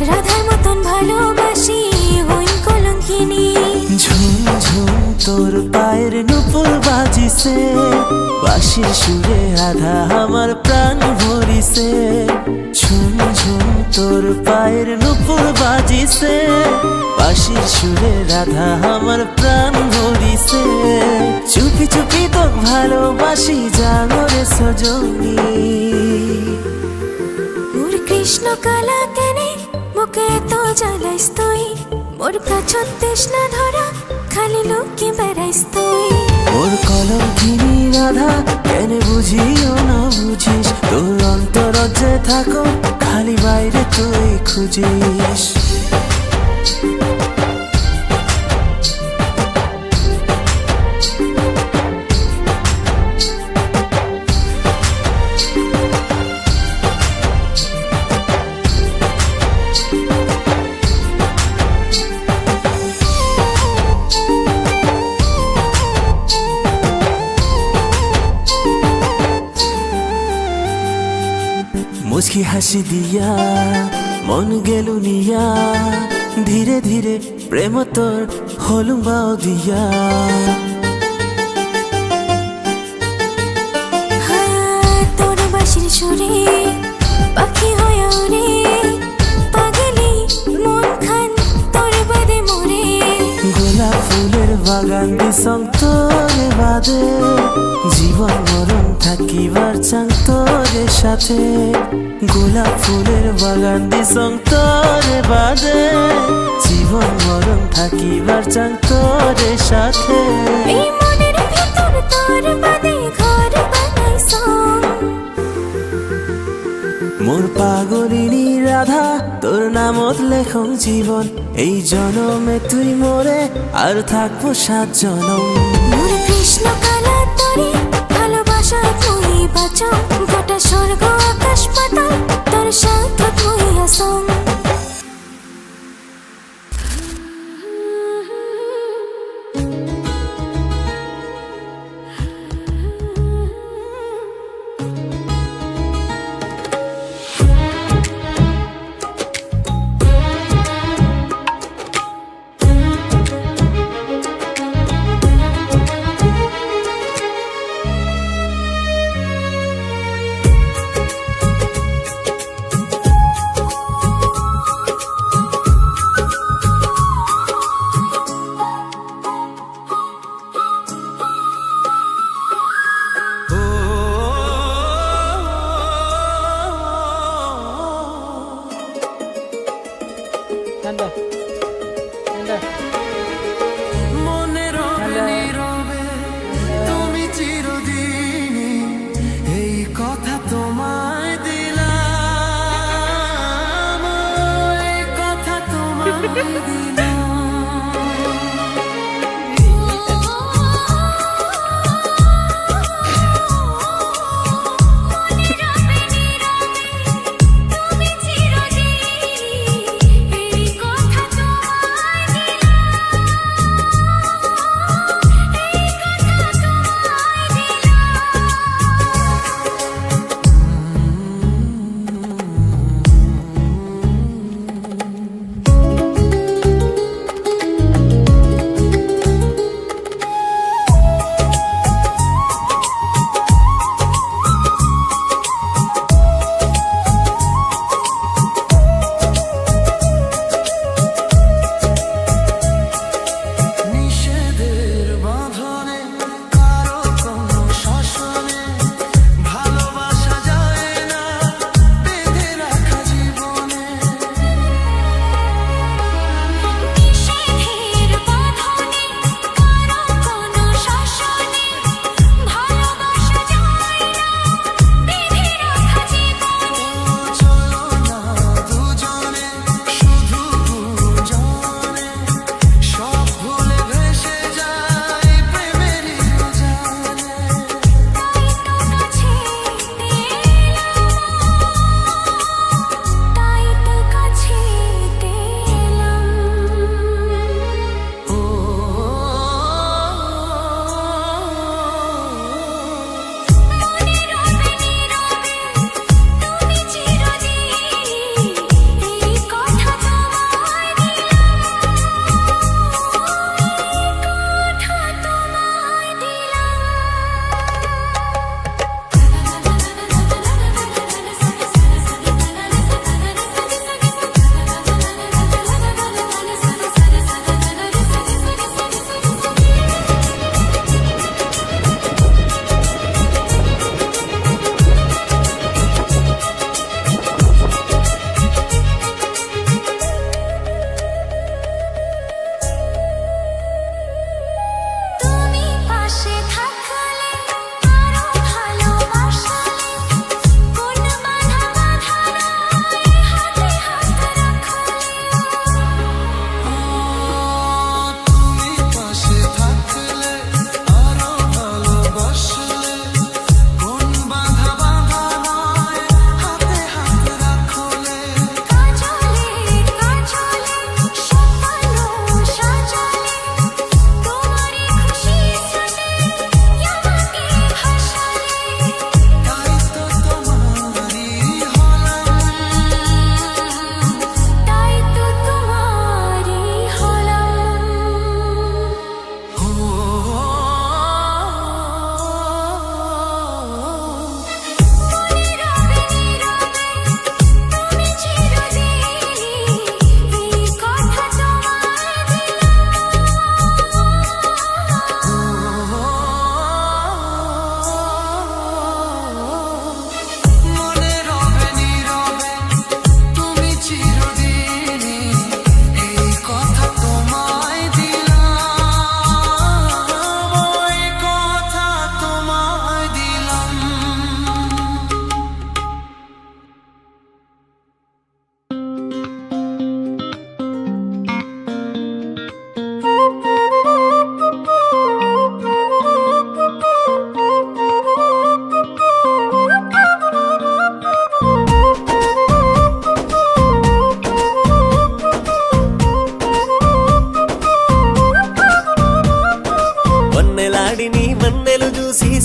রাধার মতন ভালোবাসি হইন কলঙ্কিনী। ঝুম ঝুম তোর পায়ের নুপুর বাজিছে, বাঁশির সুরে আধা আমার প্রাণ ভরিছে। ঝুম ঝুম তোর পায়ের নুপুর বাজিছে, বাঁশির সুরে রাধা আমার প্রাণ ভরিছে। চুপি চুপি তো ভালোবাসি জাগরে সজনী। মোর কৃষ্ণ কালা কেনে মুখে তো জ্বালাইস তুই, মোর কাছত তৃষ্ণা ধরা খালি লোকে বেড়াইস তুই। মোর কলঙ্কিনী রাধা কেন বুঝিও না বুঝিস, তোর অন্তর যে থাকো খালি বাইরে তুই খুঁজিস। মুচকি হাসি দিয়া মন গেলু নিয়া, ধীরে ধীরে প্রেম তোর হলু বাও দিয়া। তোর বাঁশির সুরে পাখি হয়ে উড়ে, পাগলি মন খান তোর বাদে মরে। গোলাপ ফুলের বাগান দিসং তোরে বাদে, জীবন মরণ থাকিবার চাং তোরে সাথে। গোলাপ ফুলের বাগান দিসং তোরে বাদে, জীবন মরণ থাকিবার চাং তোরে সাথে। এই মনের ভিতর তোর বাদে ঘর বানাইছং। মোর পাগলিনী রাধা তোর নামত লেখং জীবন, এই জনমে তুই মোরে আর থাকবো 7 জনম। মোর কৃষ্ণ কালা তরে ভালোবাসা তুই বাঁচো, গোটা স্বর্গ আকাশ পাতাল তোর সাথত মুই আসং।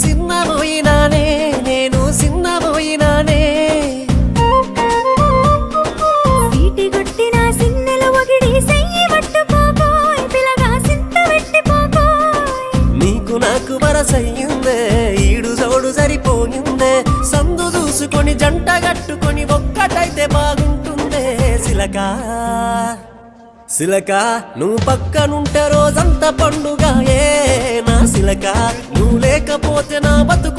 సిన్నబోయినానే నేను సిన్నబోయినానే సీటి కొట్టిన సిన్నెల ఒగిడి సెయ్యి పట్టుకోబోయ్ పిల్లగా సింత పెట్టిపోబోయ్ నీకు నాకు వరసయ్యిందే ఈడు జోడు సరిపోయిందే సందు చూసుకొని జంట గట్టుకొని ఒక్కటైతే బాగుంటుందే సిలక సిలక నువ్వు పక్కనుంటే రోజంతా పండుగ ఏ నా సిలక నువ్వు లేకపోతే నా బతుకు